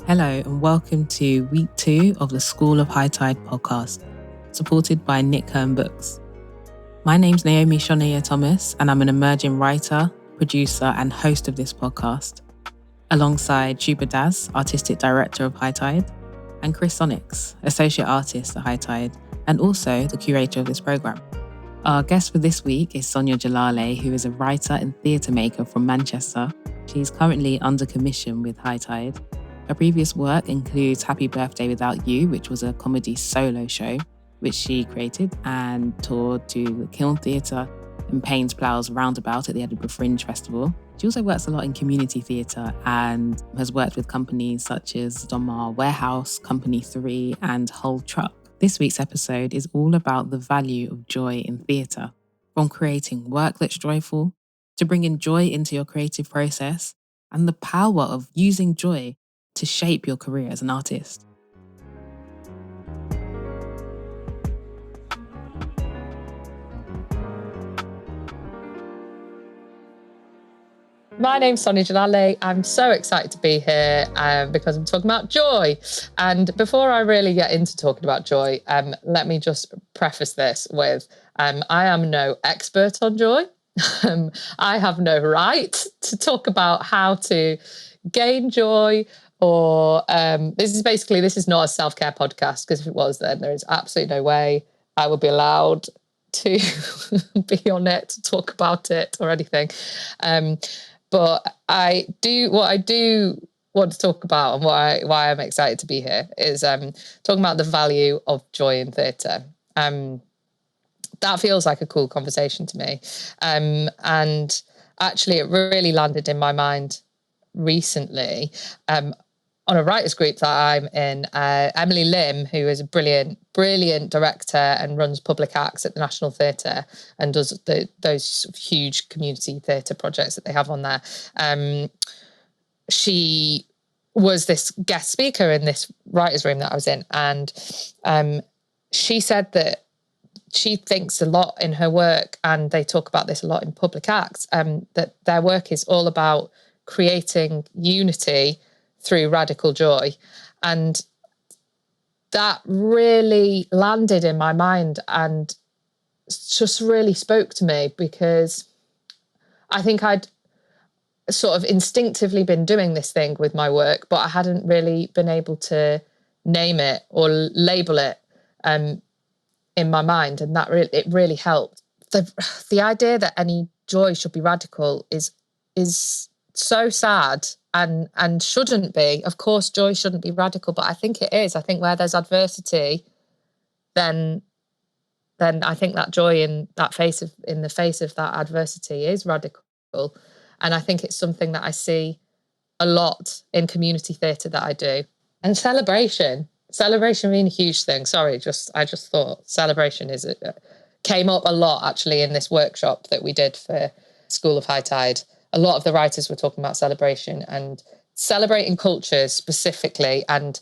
Hello and welcome to week 2 of the School of HighTide podcast, supported by Nick Hern Books. My name's Naomi Soneye-Thomas and I'm an emerging writer, producer and host of this podcast, alongside Suba, artistic director of HighTide, and Chris Sonnex, associate artist at HighTide, and also the curator of this programme. Our guest for this week is Sonia Jalaly, who is a writer and theatre maker from Manchester. She's currently under commission with HighTide. Her previous work includes Happy Birthday Without You, which was a comedy solo show, which she created and toured to the Kiln Theatre and Payne's Plough's Roundabout at the Edinburgh Fringe Festival. She also works a lot in community theatre and has worked with companies such as Donmar Warehouse, Company 3 and Hull Truck. This week's episode is all about the value of joy in theatre, from creating work that's joyful to bringing joy into your creative process and the power of using joy to shape your career as an artist. My name's Sonia Jalaly. I'm so excited to be here because I'm talking about joy. And before I really get into talking about joy, let me just preface this with, I am no expert on joy. I have no right to talk about how to gain joy or this is not a self-care podcast, because if it was, then there is absolutely no way I would be allowed to be on it, to talk about it or anything. But what I do want to talk about and why I'm excited to be here is talking about the value of joy in theatre. That feels like a cool conversation to me. And actually it really landed in my mind recently on a writers group that I'm in. Emily Lim, who is a brilliant director and runs public acts at the National Theatre and does those huge community theatre projects that they have on there. She was this guest speaker in this writers room that I was in, and she said that she thinks a lot in her work, and they talk about this a lot in public acts, that their work is all about creating unity through radical joy. And that really landed in my mind and just really spoke to me, because I think I'd sort of instinctively been doing this thing with my work, but I hadn't really been able to name it or label it in my mind. And that it really helped. The idea that any joy should be radical is so sad and shouldn't be. Of course, joy shouldn't be radical, but I think it is. I think where there's adversity, then I think that joy in the face of that adversity is radical. And I think it's something that I see a lot in community theatre that I do. And celebration being a huge thing. Sorry, I just thought celebration came up a lot actually in this workshop that we did for School of HighTide. A lot of the writers were talking about celebration and celebrating cultures specifically, and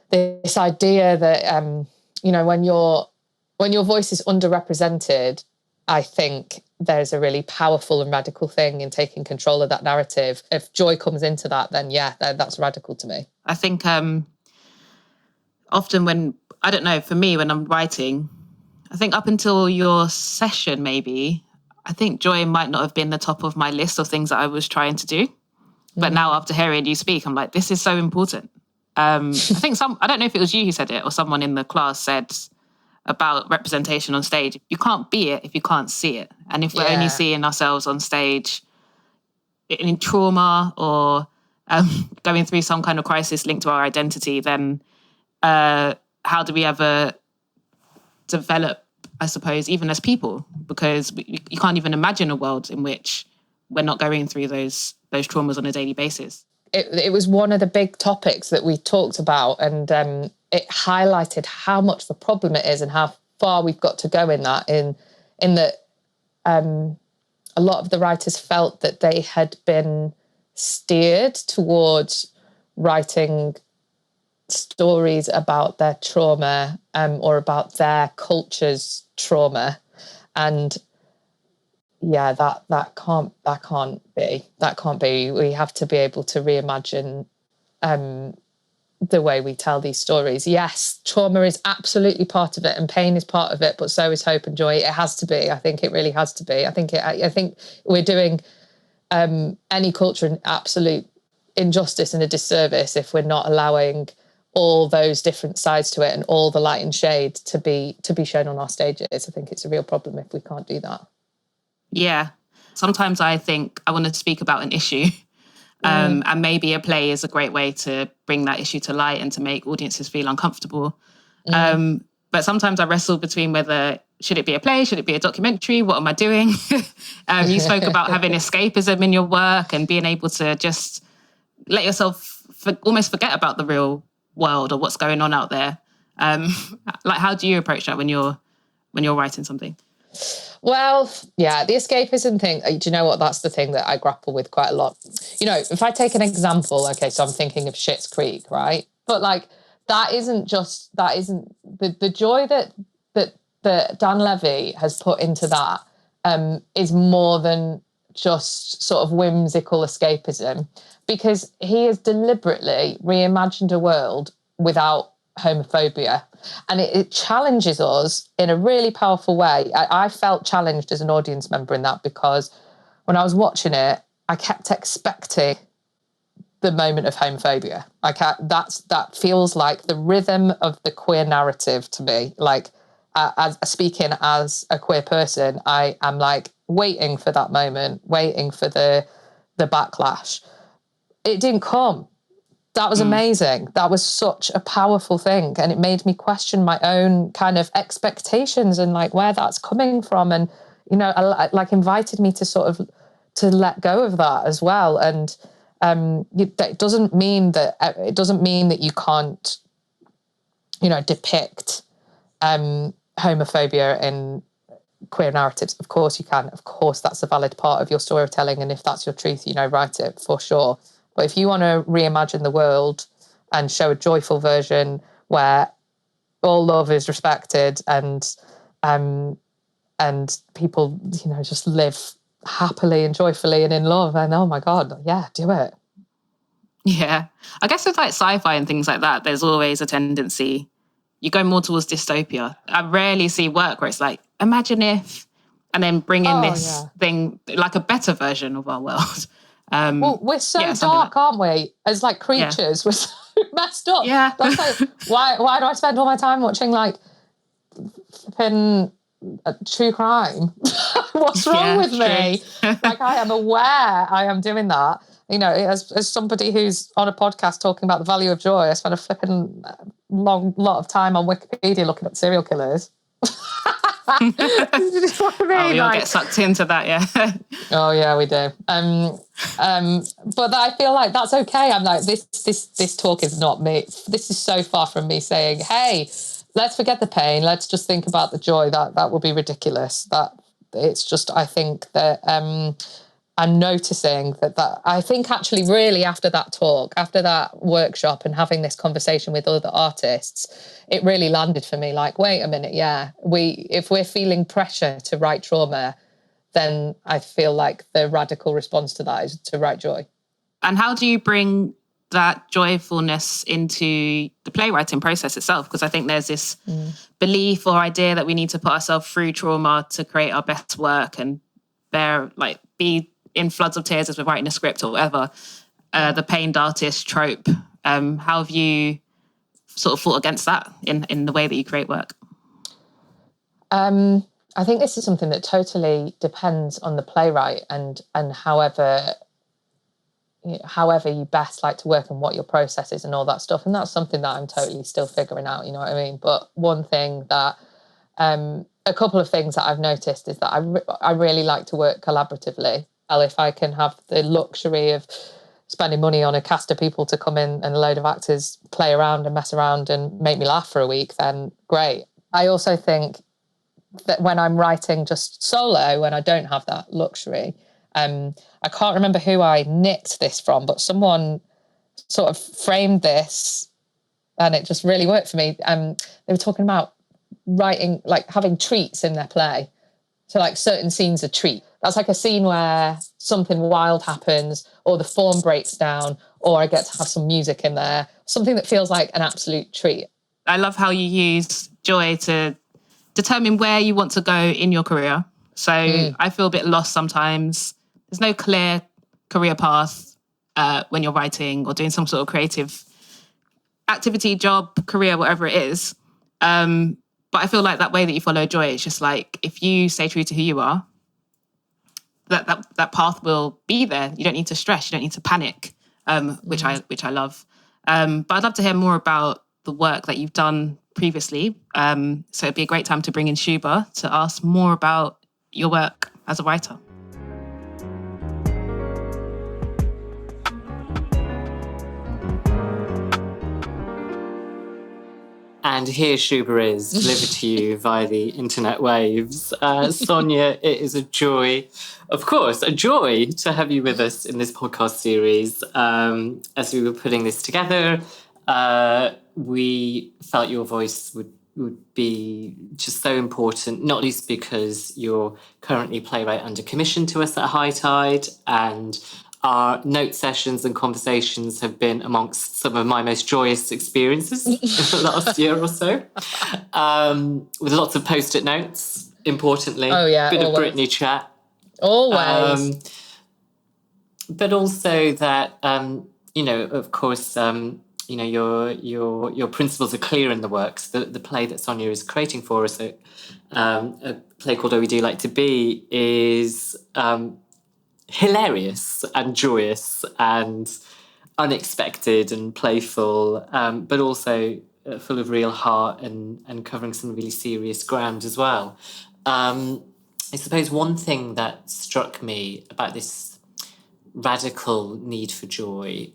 this idea that when your voice is underrepresented, I think there's a really powerful and radical thing in taking control of that narrative. If joy comes into that, then that's radical to me. I think often when I'm writing, I think up until your session maybe, I think joy might not have been the top of my list of things that I was trying to do. But now after hearing you speak, I'm like, this is so important. I think I don't know if it was you who said it or someone in the class said about representation on stage. You can't be it if you can't see it. And if we're only seeing ourselves on stage in trauma or going through some kind of crisis linked to our identity, then how do we ever develop, I suppose, even as people? Because you can't even imagine a world in which we're not going through those traumas on a daily basis. It was one of the big topics that we talked about, and it highlighted how much of a problem it is and how far we've got to go in that. In that, a lot of the writers felt that they had been steered towards writing stories about their trauma or about their culture's trauma, and that can't be. We have to be able to reimagine the way we tell these stories. Yes, trauma is absolutely part of it and pain is part of it, but so is hope and joy. It has to be. I think it really has to be. I think we're doing any culture an absolute injustice and a disservice if we're not allowing all those different sides to it and all the light and shade to be shown on our stages. I think it's a real problem if we can't do that. Yeah. Sometimes I think I want to speak about an issue. And maybe a play is a great way to bring that issue to light and to make audiences feel uncomfortable. But sometimes I wrestle between whether should it be a play, should it be a documentary? What am I doing? You spoke about having escapism in your work and being able to just let yourself almost forget about the real world or what's going on out there. Like, how do you approach that when you're writing something? Well, yeah, the escapism thing, do you know what? That's the thing that I grapple with quite a lot. You know, if I take an example, okay, so I'm thinking of Schitt's Creek, right? But like, that isn't the joy that Dan Levy has put into that is more than just sort of whimsical escapism, because he has deliberately reimagined a world without homophobia. And it challenges us in a really powerful way. I felt challenged as an audience member in that, because when I was watching it, I kept expecting the moment of homophobia. That feels like the rhythm of the queer narrative to me. Like, as speaking as a queer person, I am like waiting for that moment, waiting for the backlash. It didn't come. That was amazing. That was such a powerful thing. And it made me question my own kind of expectations and like where that's coming from. And, you know, like invited me to sort of to let go of that as well. And it doesn't mean that you can't, you know, depict homophobia in queer narratives. Of course you can. Of course that's a valid part of your storytelling. And if that's your truth, you know, write it for sure. But if you want to reimagine the world and show a joyful version where all love is respected and people, you know, just live happily and joyfully and in love, and oh my God, yeah, do it. Yeah. I guess with like sci-fi and things like that, there's always a tendency, you go more towards dystopia. I rarely see work where it's like, imagine if, and then bring in this thing, like a better version of our world. Well, we're so dark, aren't we? As like creatures, we're so messed up. Yeah. That's like, why do I spend all my time watching like flipping true crime? What's wrong with me? Like, I am aware I am doing that. You know, as somebody who's on a podcast talking about the value of joy, I spend a flipping lot of time on Wikipedia looking at serial killers. You know what I mean? Oh, we all get sucked into that, yeah. Oh yeah, we do. But I feel like that's okay. I'm like, this talk is not me. This is so far from me saying, hey, let's forget the pain. Let's just think about the joy. That would be ridiculous. That it's just, I think that I'm noticing that I think actually really after that talk, after that workshop and having this conversation with other artists, it really landed for me like, wait a minute, yeah, if we're feeling pressure to write trauma, then I feel like the radical response to that is to write joy. And how do you bring that joyfulness into the playwriting process itself? Because I think there's this belief or idea that we need to put ourselves through trauma to create our best work and be in floods of tears as we're writing a script or whatever. The pained artist trope. How have you sort of fought against that in the way that you create work? I think this is something that totally depends on the playwright and however you best like to work and what your process is and all that stuff. And that's something that I'm totally still figuring out, you know what I mean? But one thing that, a couple of things that I've noticed is that I really like to work collaboratively. If I can have the luxury of spending money on a cast of people to come in and a load of actors play around and mess around and make me laugh for a week, then great. I also think that when I'm writing just solo, when I don't have that luxury, I can't remember who I nicked this from, but someone sort of framed this and it just really worked for me. They were talking about writing, like having treats in their play. So like certain scenes are treat. That's like a scene where something wild happens, or the form breaks down, or I get to have some music in there. Something that feels like an absolute treat. I love how you use joy to determine where you want to go in your career. So I feel a bit lost sometimes. There's no clear career path when you're writing or doing some sort of creative activity, job, career, whatever it is. But I feel like that way that you follow joy, it's just like, if you stay true to who you are, that path will be there. You don't need to stress. You don't need to panic, which I love. But I'd love to hear more about the work that you've done previously. So it'd be a great time to bring in Suba to ask more about your work as a writer. And here Suba is, delivered to you via the internet waves. Sonia, it is a joy, of course, a joy to have you with us in this podcast series. As we were putting this together, we felt your voice would be just so important, not least because you're currently playwright under commission to us at HighTide, and our note sessions and conversations have been amongst some of my most joyous experiences in the last year or so, with lots of post-it notes, importantly. Oh, yeah, bit always. of Britney chat. Always. But also that, of course, your principles are clear in the works. The play that Sonia is creating for us, a play called Oh We Do Like to Be, is hilarious and joyous and unexpected and playful, but also full of real heart and covering some really serious ground as well. I suppose one thing that struck me about this radical need for joy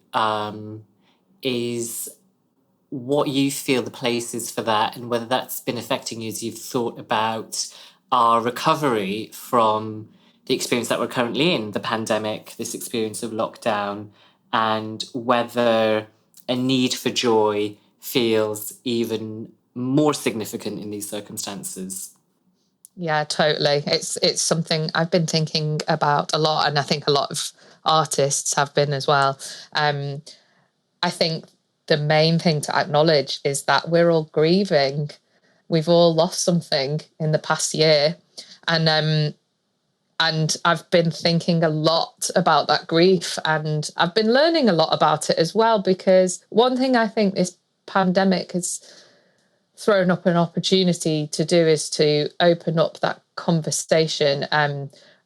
is what you feel the place is for that, and whether that's been affecting you as you've thought about our recovery from the experience that we're currently in, the pandemic, this experience of lockdown, and whether a need for joy feels even more significant in these circumstances. Yeah, totally. It's something I've been thinking about a lot, and I think a lot of artists have been as well. I think the main thing to acknowledge is that we're all grieving. We've all lost something in the past year, and I've been thinking a lot about that grief, and I've been learning a lot about it as well, because one thing I think this pandemic has thrown up an opportunity to do is to open up that conversation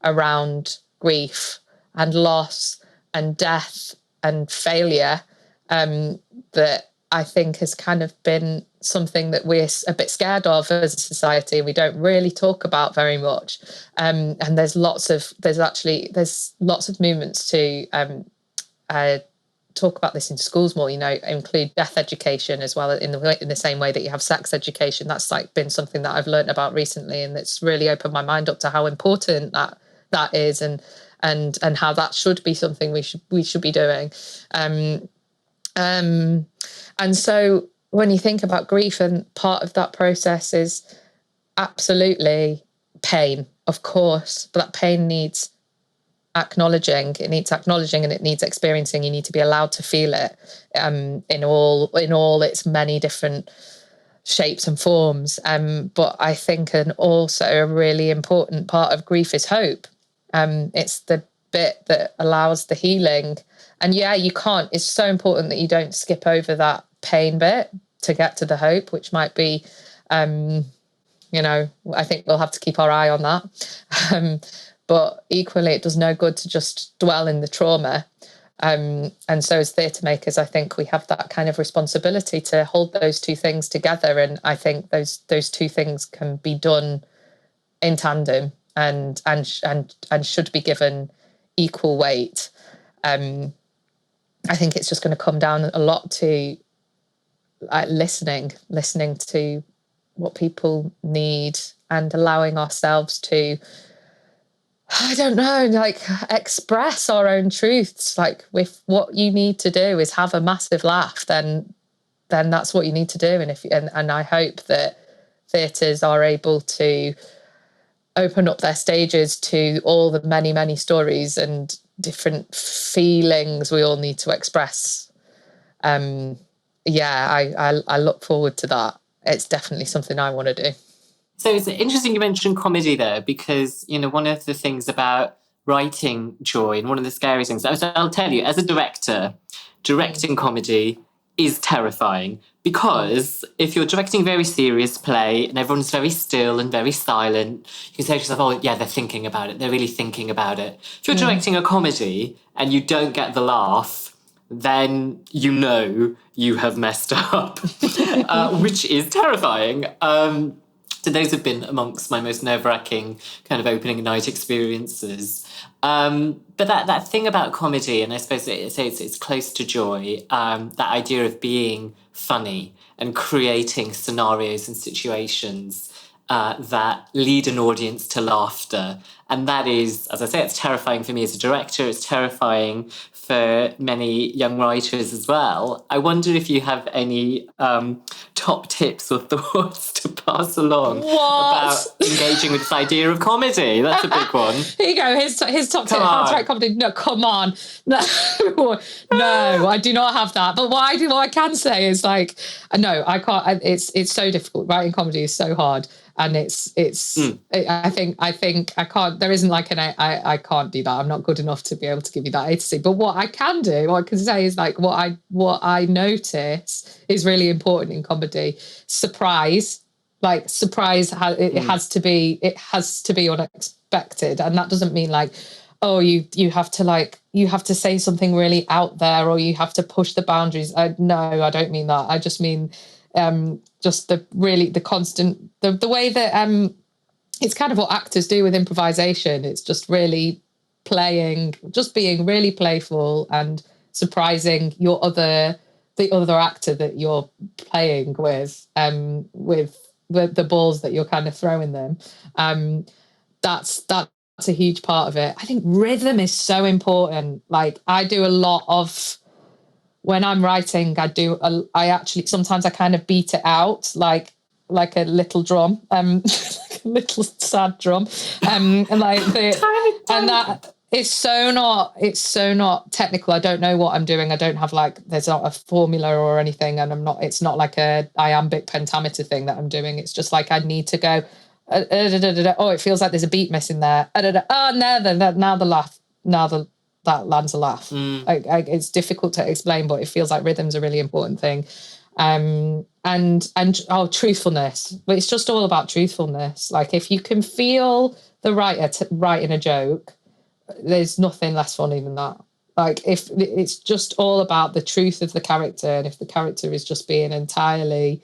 around grief and loss and death and failure, that I think has kind of been something that we're a bit scared of as a society. We don't really talk about very much, and there's lots of movements to talk about this in schools more. Include death education as well, in the same way that you have sex education. That's like been something that I've learned about recently, and it's really opened my mind up to how important that is, and how that should be something we should be doing. And so when you think about grief, and part of that process is absolutely pain, of course, but that pain needs acknowledging. It needs acknowledging, and it needs experiencing. You need to be allowed to feel it in all its many different shapes and forms. But I think also a really important part of grief is hope. It's the bit that allows the healing. And yeah, it's so important that you don't skip over that pain bit to get to the hope, which might be, I think we'll have to keep our eye on that. But equally, it does no good to just dwell in the trauma. And so as theatre makers, I think we have that kind of responsibility to hold those two things together. And I think those two things can be done in tandem and should be given equal weight. I think it's just going to come down a lot to listening to what people need, and allowing ourselves to, I don't know, express our own truths. Like, if what you need to do is have a massive laugh, then that's what you need to do. And I hope that theatres are able to open up their stages to all the many, many stories and different feelings we all need to express. I look forward to that. It's definitely something I want to do. So it's interesting you mentioned comedy there, because, one of the things about writing joy, and one of the scary things, I'll tell you, as a director, directing comedy is terrifying, because if you're directing a very serious play and everyone's very still and very silent, you can say to yourself, oh, yeah, they're thinking about it. They're really thinking about it. If you're directing a comedy and you don't get the laugh, then you have messed up, which is terrifying. So those have been amongst my most nerve-wracking kind of opening night experiences. But that thing about comedy, and I suppose it's close to joy, that idea of being funny and creating scenarios and situations that lead an audience to laughter. And that is, as I say, it's terrifying for me as a director. It's terrifying for many young writers as well. I wonder if you have any top tips or thoughts to pass along about engaging with this idea of comedy. That's a big one. Here you go. His top tip: how to write comedy. No, come on. No, I do not have that. But what I can say is, like, no, I can't. It's so difficult. Writing comedy is so hard. And I think I can't, there isn't like I can't do that. I'm not good enough to be able to give you that A to C. But what I can do, what I can say is, like, what I notice is really important in comedy. Surprise. It has to be unexpected. And that doesn't mean like, oh, you have to say something really out there, or you have to push the boundaries. No, I don't mean that. I just mean just the constant, the way that it's kind of what actors do with improvisation. It's just really being really playful and surprising the other actor that you're playing with the balls that you're kind of throwing them. That's a huge part of it. I think rhythm is so important. Like, I do a lot of, when I'm writing, I actually sometimes I kind of beat it out like a little drum, like a little sad drum, and like that it's so not technical. I don't know what I'm doing. I don't have there's not a formula or anything, and it's not like a iambic pentameter thing that I'm doing. It's just like I need to go. Oh, it feels like there's a beat missing there. Oh, now the laugh. That lands a laugh. It's difficult to explain, but it feels like rhythm's a really important thing. And truthfulness. But it's just all about truthfulness. Like, if you can feel the writer writing a joke, there's nothing less funny than that. Like, if it's just all about the truth of the character, and if the character is just being entirely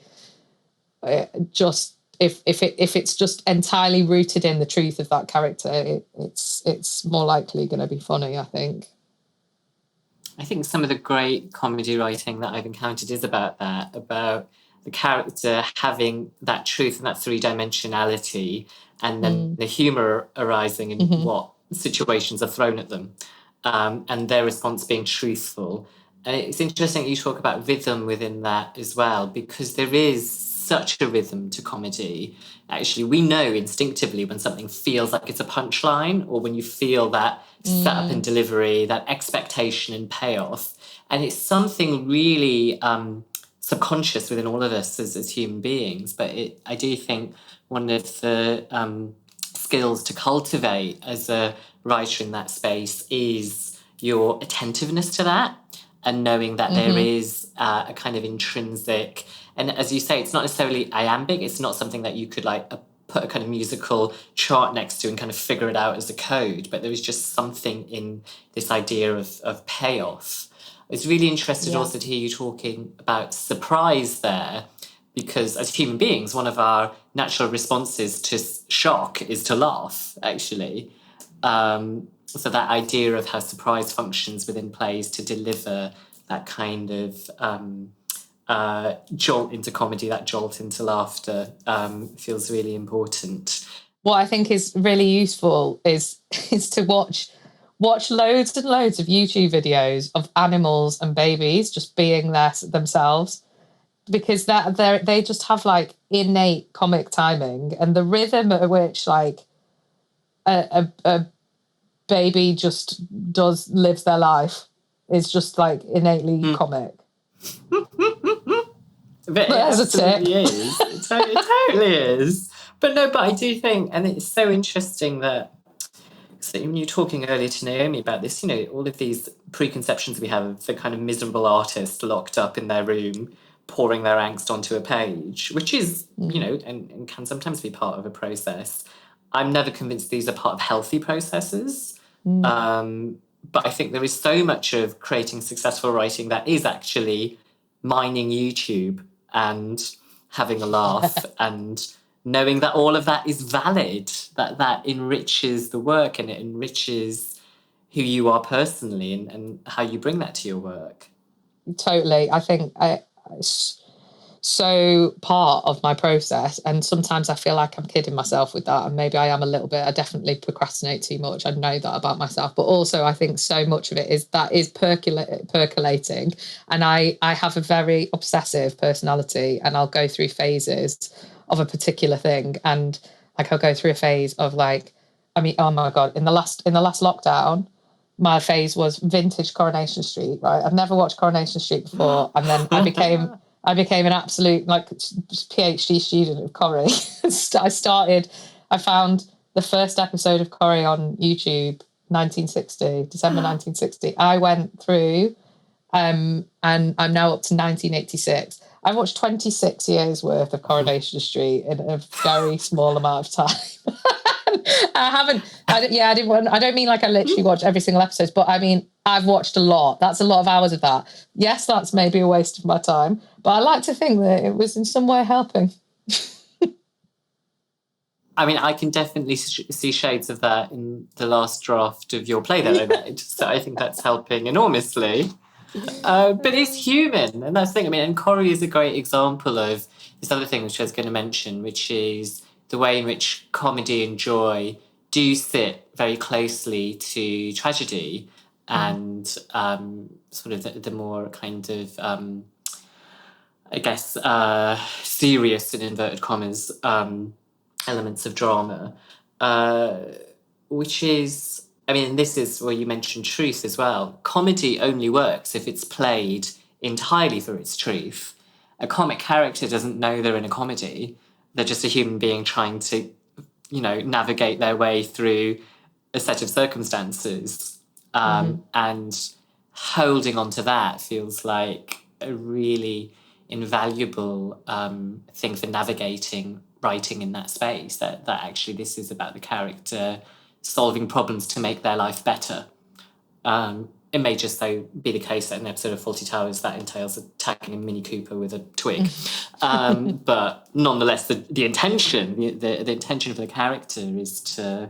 if it's just entirely rooted in the truth of that character, it's more likely going to be funny, I think. I think some of the great comedy writing that I've encountered is about the character having that truth and that three-dimensionality, and then the humour arising in what situations are thrown at them, and their response being truthful. And it's interesting that you talk about rhythm within that as well, because there is such a rhythm to comedy. Actually, we know instinctively when something feels like it's a punchline, or when you feel that setup and delivery, that expectation and payoff. And it's something really subconscious within all of us as human beings. But I do think one of the skills to cultivate as a writer in that space is your attentiveness to that, and knowing that there is a kind of intrinsic. And as you say, it's not necessarily iambic. It's not something that you could put a kind of musical chart next to and kind of figure it out as a code. But there is just something in this idea of payoff. I was really interested also to hear you talking about surprise there, because as human beings, one of our natural responses to shock is to laugh, actually. So that idea of how surprise functions within plays to deliver that kind of jolt into comedy, that jolt into laughter, feels really important. What I think is really useful is to watch loads and loads of YouTube videos of animals and babies just being there themselves, because they just have like innate comic timing, and the rhythm at which like a baby just lives their life. It's just like innately comic. But it absolutely is. It totally is. But I do think, and it's so interesting that, so when you were talking earlier to Naomi about this, all of these preconceptions we have of the kind of miserable artist locked up in their room, pouring their angst onto a page, which is, and can sometimes be part of a process. I'm never convinced these are part of healthy processes. But I think there is so much of creating successful writing that is actually mining YouTube and having a laugh and knowing that all of that is valid, that enriches the work and it enriches who you are personally and how you bring that to your work. Totally. I think so part of my process, and sometimes I feel like I'm kidding myself with that, and maybe I am a little bit. I definitely procrastinate too much. I know that about myself, but also I think so much of it is percolating, and I have a very obsessive personality, and I'll go through phases of a particular thing, and like I'll go through a phase of oh my god, in the last lockdown, my phase was vintage Coronation Street, right? I've never watched Coronation Street before, and then I became an absolute PhD student of Corrie. I found the first episode of Corrie on YouTube, December 1960. I went through, and I'm now up to 1986. I've watched 26 years worth of Coronation Street in a very small amount of time. I don't mean like I literally watch every single episode, but I mean, I've watched a lot. That's a lot of hours of that. Yes, that's maybe a waste of my time, but I like to think that it was in some way helping. I mean, I can definitely see shades of that in the last draft of your play that I made. So I think that's helping enormously. But it's human, and that's the thing. I mean, and Corrie is a great example of this other thing which I was going to mention, which is the way in which comedy and joy do sit very closely to tragedy and sort of the more kind of, I guess, serious, in inverted commas, elements of drama, which is, I mean, this is where you mentioned truth as well. Comedy only works if it's played entirely for its truth. A comic character doesn't know they're in a comedy. They're just a human being trying to, navigate their way through a set of circumstances. And holding on to that feels like a really invaluable thing for navigating writing in that space, that actually this is about the character solving problems to make their life better. It may just so be the case that in an episode of Fawlty Towers that entails attacking a Mini Cooper with a twig. But nonetheless, the intention, the intention for the character is to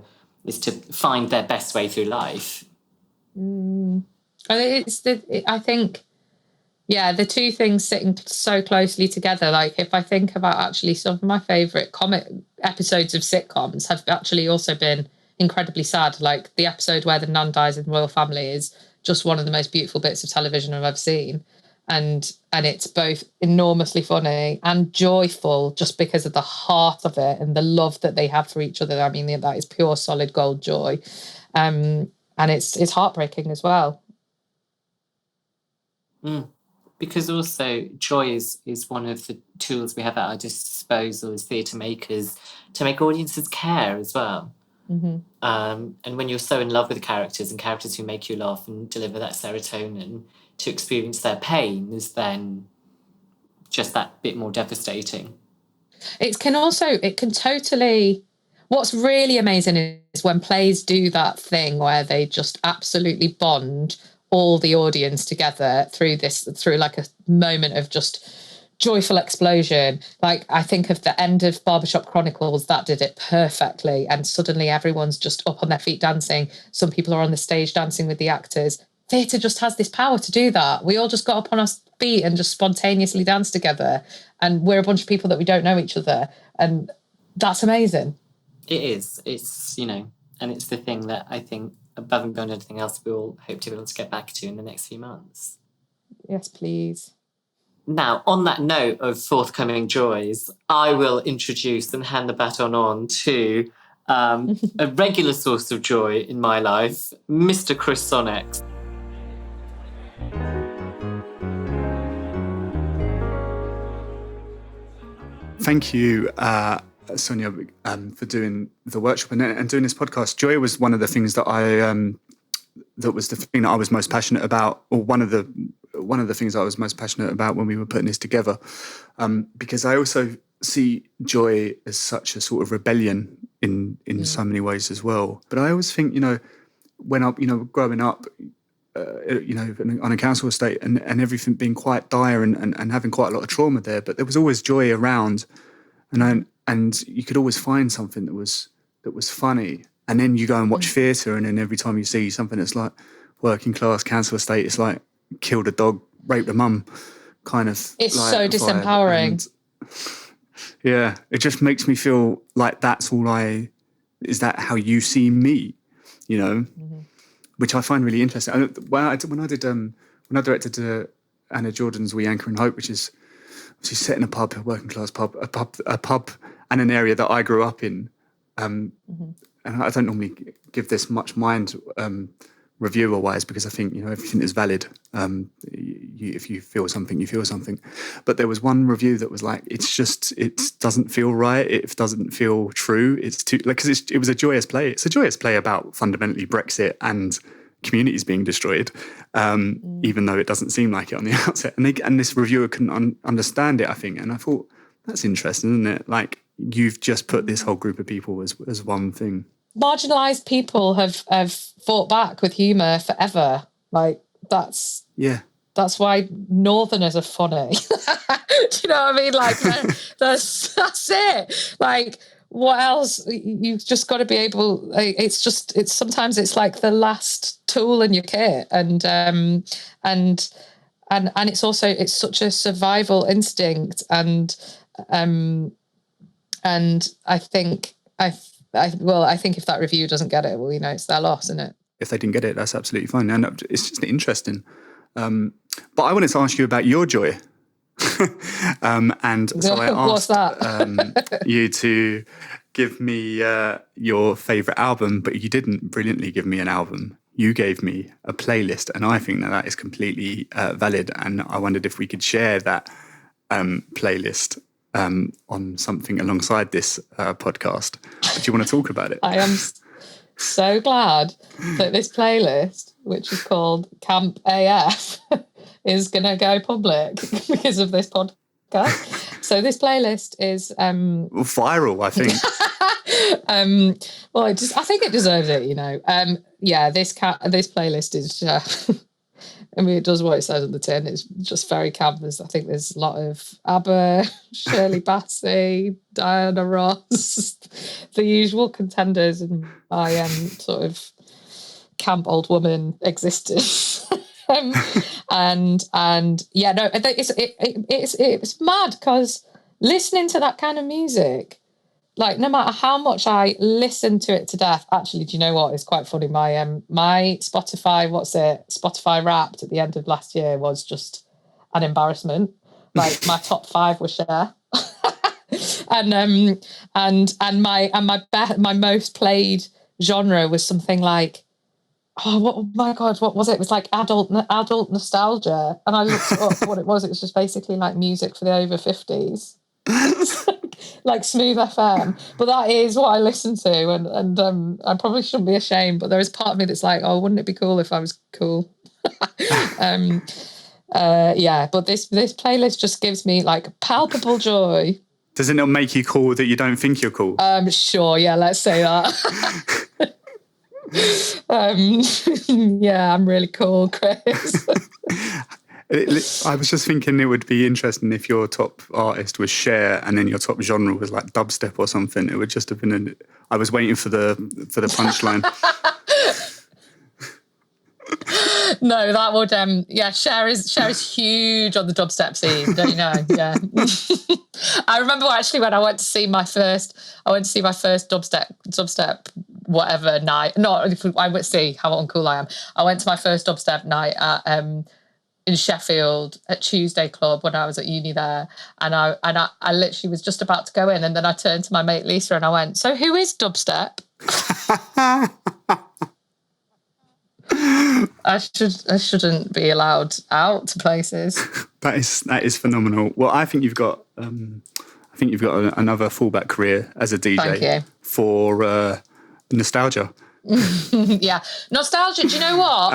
find their best way through life. I think, the two things sitting so closely together. Like if I think about actually some of my favourite comic episodes of sitcoms have actually also been incredibly sad. Like the episode where the nun dies in the royal family is just one of the most beautiful bits of television I've ever seen. And it's both enormously funny and joyful just because of the heart of it and the love that they have for each other. I mean, that is pure solid gold joy. And it's heartbreaking as well. Because also joy is one of the tools we have at our disposal as theatre makers to make audiences care as well. And when you're so in love with characters and characters who make you laugh and deliver that serotonin, to experience their pain is then just that bit more devastating. It can totally... What's really amazing is when plays do that thing where they just absolutely bond all the audience together through like a moment of just joyful explosion. Like I think of the end of Barbershop Chronicles, that did it perfectly, and suddenly everyone's just up on their feet dancing. Some people are on the stage dancing with the actors. Theatre just has this power to do that. We all just got up on our feet and just spontaneously danced together, and we're a bunch of people that we don't know each other, and that's amazing. It is. It's, and it's the thing that I think above and beyond anything else we all hope to be able to get back to in the next few months. Yes, please. Now, on that note of forthcoming joys, I will introduce and hand the baton on to a regular source of joy in my life, Mr. Chris Sonnex. Thank you, Sonia, for doing the workshop and doing this podcast. Joy was one of the things that that was the thing that I was most passionate about, or one of the things I was most passionate about when we were putting this together, because I also see joy as such a sort of rebellion in so many ways as well. But I always think, when I, growing up, on a council estate and everything being quite dire and having quite a lot of trauma there, but there was always joy around, and you could always find something that was funny. And then you go and watch theatre, and then every time you see something that's like working class council estate, it's like killed a dog, raped a mum, kind of. It's like so disempowering. Yeah, it just makes me feel like that's all is that how you see me, which I find really interesting. When I directed Anna Jordan's We Anchor in Hope, which is obviously set in a pub, a working class pub, a pub and an area that I grew up in. And I don't normally give this much mind reviewer-wise, because I think everything is valid. If you feel something, you feel something. But there was one review that was like, it doesn't feel right. It doesn't feel true. It's too because it was a joyous play. It's a joyous play about fundamentally Brexit and communities being destroyed, even though it doesn't seem like it on the outset. And this reviewer couldn't understand it, I think. And I thought, that's interesting, isn't it? Like, you've just put this whole group of people as one thing. Marginalised people have fought back with humour forever. Like, that's why Northerners are funny. Do you know what I mean? Like, that's it. Like, what else? You've just got to be able. It's sometimes it's like the last tool in your kit, and it's also, it's such a survival instinct, and I think if that review doesn't get it, well, it's their loss, isn't it? If they didn't get it, that's absolutely fine. And it's just interesting. But I wanted to ask you about your joy. And so I asked you to give me your favourite album, but you didn't brilliantly give me an album. You gave me a playlist, and I think that is completely valid. And I wondered if we could share that playlist on something alongside this podcast. Do you want to talk about it? I am so glad that this playlist, which is called Camp AF, is going to go public because of this podcast. So this playlist is viral, I think. Well, I think it deserves it. This playlist is. It does what it says on the tin. It's just very canvas. I think there's a lot of ABBA, Shirley Bassey, Diana Ross, the usual contenders in my sort of camp old woman existence. It's mad because listening to that kind of music, like, no matter how much I listen to it to death, actually, do you know what? It's quite funny. My Spotify Wrapped at the end of last year was just an embarrassment. Like, my top 5 was Cher. and my most played genre was something like, oh my God, what was it? It was like adult nostalgia. And I looked up what it was. It was just basically like music for the over 50s. like Smooth FM, but that is what I listen to, and I probably shouldn't be ashamed, but there is part of me that's like, oh, wouldn't it be cool if I was cool? But this playlist just gives me like palpable joy. Does it not make you cool that you don't think you're cool? Sure, yeah, let's say that. I'm really cool, Chris. I was just thinking it would be interesting if your top artist was Cher and then your top genre was like dubstep or something. It would just have been I was waiting for the punchline. No, that would Cher is huge on the dubstep scene, don't you know? Yeah. I remember actually when I went to see my first dubstep whatever night. I would see how uncool I am. I went to my first dubstep night at in Sheffield at Tuesday Club when I was at uni there, and I literally was just about to go in, and then I turned to my mate Lisa and I went, "So who is dubstep?" I shouldn't be allowed out to places. That is phenomenal. Well, I think you've got another fallback career as a DJ for nostalgia. Yeah, nostalgia. Do you know what?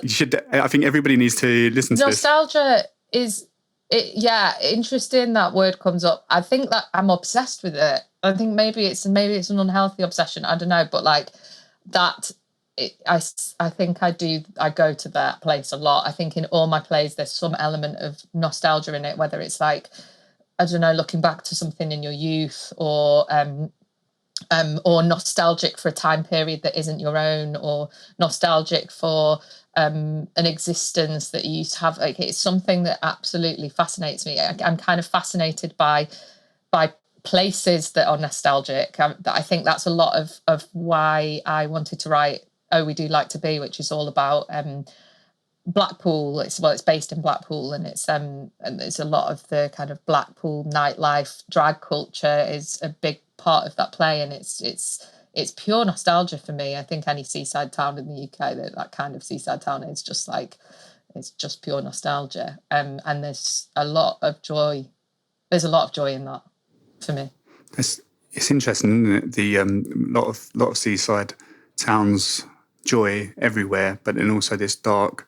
You should. I think everybody needs to listen to nostalgia. Is it? Yeah, interesting. That word comes up. I think that I'm obsessed with it. I think maybe it's an unhealthy obsession. I don't know, but like that. I think I do. I go to that place a lot. I think in all my plays, there's some element of nostalgia in it, whether it's like, I don't know, looking back to something in your youth, or nostalgic for a time period that isn't your own, or nostalgic for an existence that you used to have. Like, it's something that absolutely fascinates me. I'm kind of fascinated by places that are nostalgic. I think that's a lot of why I wanted to write Oh, We Do Like to Be, which is all about Blackpool. It's based in Blackpool, and it's a lot of the kind of Blackpool nightlife, drag culture is a big part of that play, and it's pure nostalgia for me. I think any seaside town in the UK, that kind of seaside town, is just like, it's just pure nostalgia. And there's a lot of joy. There's a lot of joy in that for me. It's interesting, isn't it? The lot of seaside towns, joy everywhere, but then also this dark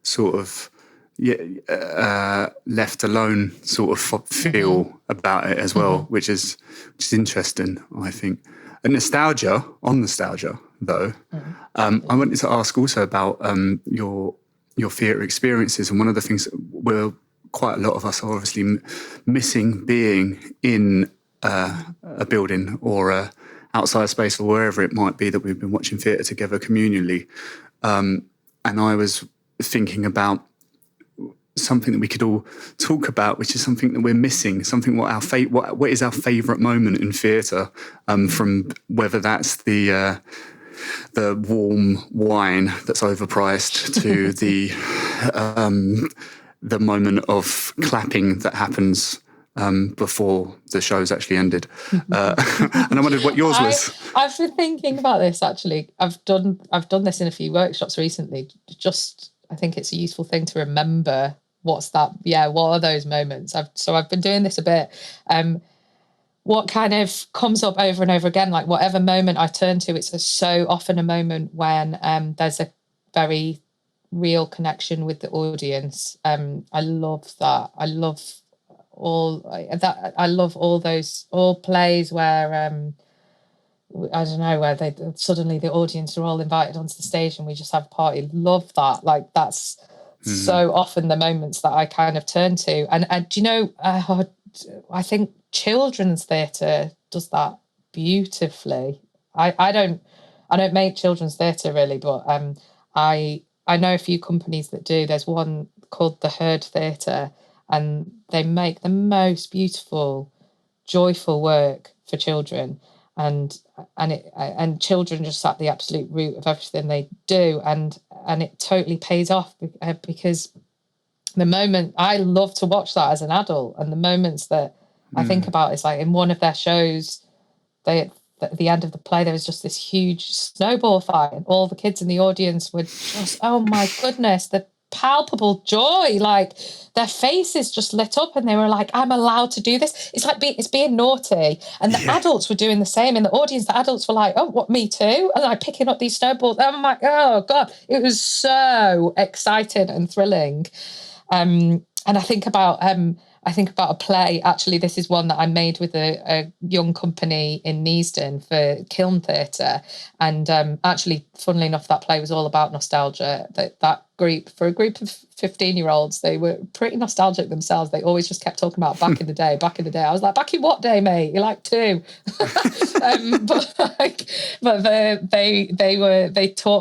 sort of left alone sort of feel about it as well, which is interesting, I think. And nostalgia, though, I wanted to ask also about your theatre experiences, and one of the things where quite a lot of us are obviously missing being in a building or a outside space or wherever it might be that we've been watching theatre together communally. And I was thinking about something that we could all talk about, which is something that we're missing, something what is our favourite moment in theatre, from whether that's the warm wine that's overpriced to the moment of clapping that happens before the show's actually ended. And I wondered what yours was. I've been thinking about this, actually. I've done this in a few workshops recently. Just, I think it's a useful thing to remember. What are those moments? I've been doing this a bit. What kind of comes up over and over again, like whatever moment I turn to, it's so often a moment when there's a very real connection with the audience. I love that. I love all plays where I don't know, where they suddenly the audience are all invited onto the stage and we just have a party. Love that. Like, that's so often the moments that I kind of turn to. And do you know, I think children's theatre does that beautifully. I don't make children's theatre really, but I know a few companies that do. There's one called the Herd Theatre, and they make the most beautiful, joyful work for children, and children just at the absolute root of everything they do, and it totally pays off, because the moment I love to watch that as an adult, and the moments that I think about is like in one of their shows, at the end of the play, there was just this huge snowball fight, and all the kids in the audience were just, oh my goodness, the palpable joy, like their faces just lit up, and they were like, I'm allowed to do this. It's like it's being naughty, and the adults were doing the same in the audience. The adults were like, oh, what, me too? And like picking up these snowballs. I'm like, oh god, it was so exciting and thrilling. And I think about a play. Actually, this is one that I made with a young company in Neasden for Kiln Theatre. And actually, funnily enough, that play was all about nostalgia. That group, for a group of 15-year-olds, they were pretty nostalgic themselves. They always just kept talking about back in the day. I was like, back in what day, mate? You're like 2.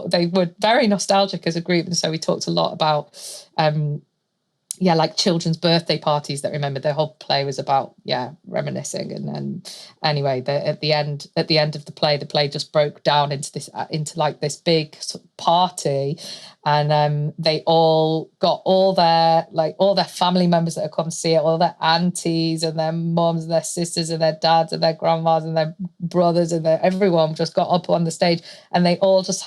They were very nostalgic as a group. And so we talked a lot about like children's birthday parties that remember. The whole play was about reminiscing. And then anyway, at the end of the play just broke down into this big party, and they all got all their family members that had come to see it, all their aunties and their mums and their sisters and their dads and their grandmas and their brothers and everyone just got up on the stage, and they all just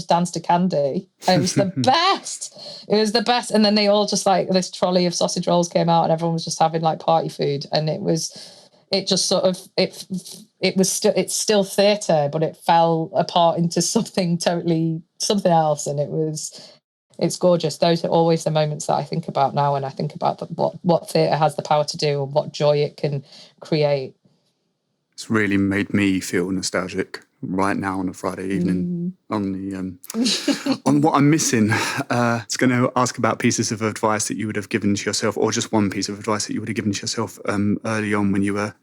danced to Candy. And it was the best. It was the best. And then they all just like, this trolley of sausage rolls came out, and everyone was just having like party food, and it's still theatre, but it fell apart into something else, and it's gorgeous. Those are always the moments that I think about now when I think about what theatre has the power to do and what joy it can create. It's really made me feel nostalgic right now on a Friday evening on the on what I'm missing. It's going to ask about pieces of advice that you would have given to yourself, or just one piece of advice that you would have given to yourself early on when you were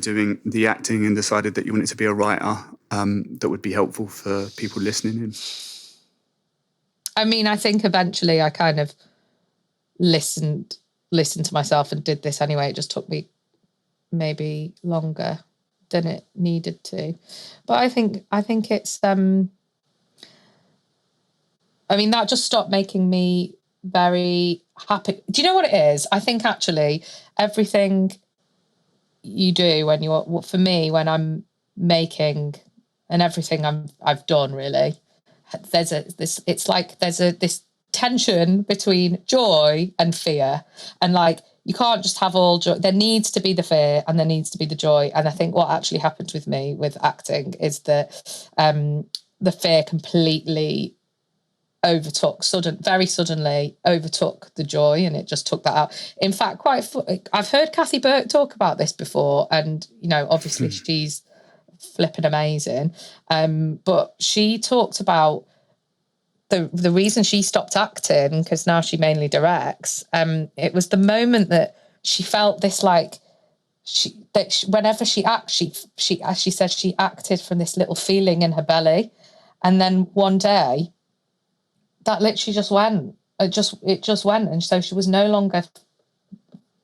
doing the acting and decided that you wanted to be a writer, that would be helpful for people listening in. I mean, I think eventually I kind of listened to myself and did this anyway. It just took me maybe longer than it needed to. But I think it's I mean, that just stopped making me very happy. Do you know what it is? I think actually everything you do for me, when I'm making, and everything I've done really, there's this tension between joy and fear, and like you can't just have all joy. There needs to be the fear and there needs to be the joy. And I think what actually happened with me with acting is that the fear completely very suddenly overtook the joy, and it just took that out. In fact, I've heard Kathy Burke talk about this before, and obviously she's flipping amazing. But she talked about the reason she stopped acting, because now she mainly directs. It was the moment that she felt this whenever she acts, she as she said, she acted from this little feeling in her belly, and then one day that literally just went. It just went, and so she was no longer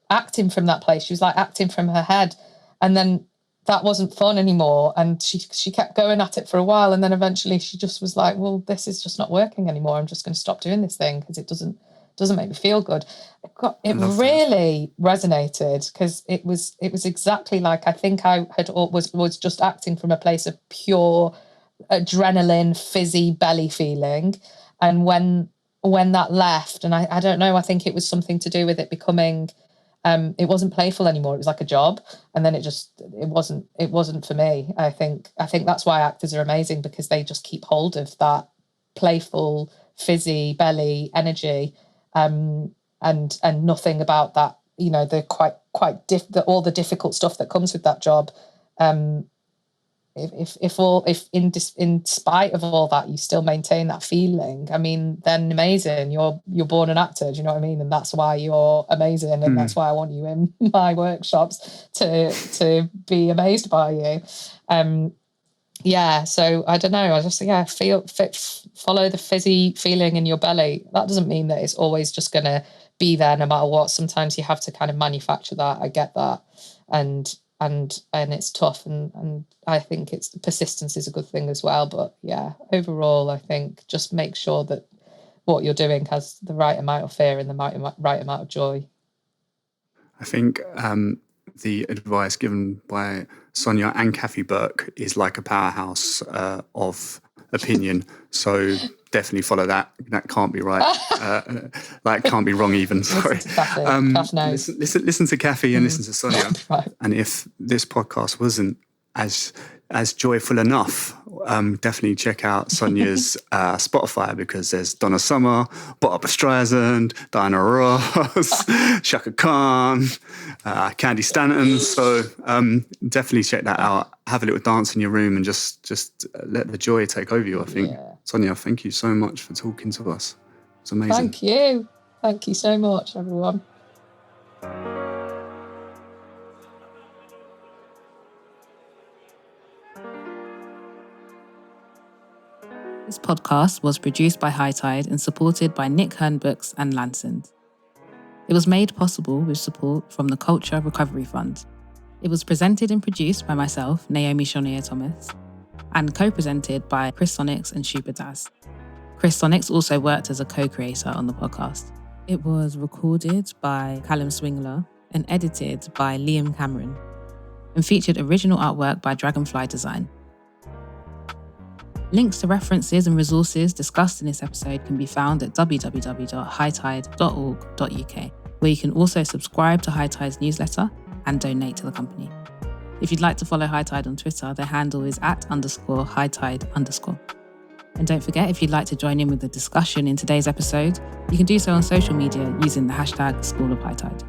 acting from that place. She was like acting from her head, and then that wasn't fun anymore. And she kept going at it for a while, and then eventually she just was like, "Well, this is just not working anymore. I'm just going to stop doing this thing because it doesn't make me feel good." It really resonated, because it was exactly like I think I was just acting from a place of pure adrenaline, fizzy belly feeling. And when that left, and I don't know, I think it was something to do with it becoming, it wasn't playful anymore. It was like a job, and then it wasn't for me. I think that's why actors are amazing, because they just keep hold of that playful, fizzy belly energy, and nothing about that. The all the difficult stuff that comes with that job. If in spite of all that you still maintain that feeling, I mean, then amazing. You're born an actor, do you know what I mean? And that's why you're amazing, and that's why I want you in my workshops to be amazed by you. So I don't know. I just follow the fizzy feeling in your belly. That doesn't mean that it's always just going to be there no matter what. Sometimes you have to kind of manufacture that. I get that, and it's tough, and I think persistence is a good thing as well. But yeah, overall, I think just make sure that what you're doing has the right amount of fear and the right amount of joy. I think the advice given by Sonia and Kathy Burke is like a powerhouse of opinion. So definitely follow that. That can't be right. Can't be wrong even. Sorry. Listen to Kathy and listen to Sonia. Right. And if this podcast wasn't as joyful enough, definitely check out Sonia's Spotify, because there's Donna Summer, Barbra Streisand, Diana Ross, Shaka Khan, Candy Stanton. So definitely check that out. Have a little dance in your room and just let the joy take over you, I think. Yeah. Sonia, thank you so much for talking to us. It's amazing. Thank you. Thank you so much, everyone. This podcast was produced by HighTide and supported by Nick Hern Books and Lansons. It was made possible with support from the Culture Recovery Fund. It was presented and produced by myself, Naomi Soneye-Thomas, and co-presented by Chris Sonnex and Suba. Chris Sonnex also worked as a co-creator on the podcast. It was recorded by Callum Swingler and edited by Liam Cameron, and featured original artwork by Dragonfly Design. Links to references and resources discussed in this episode can be found at www.hightide.org.uk, where you can also subscribe to HighTide's newsletter and donate to the company. If you'd like to follow HighTide on Twitter, their handle is @_HighTide_. And don't forget, if you'd like to join in with the discussion in today's episode, you can do so on social media using the hashtag School of HighTide.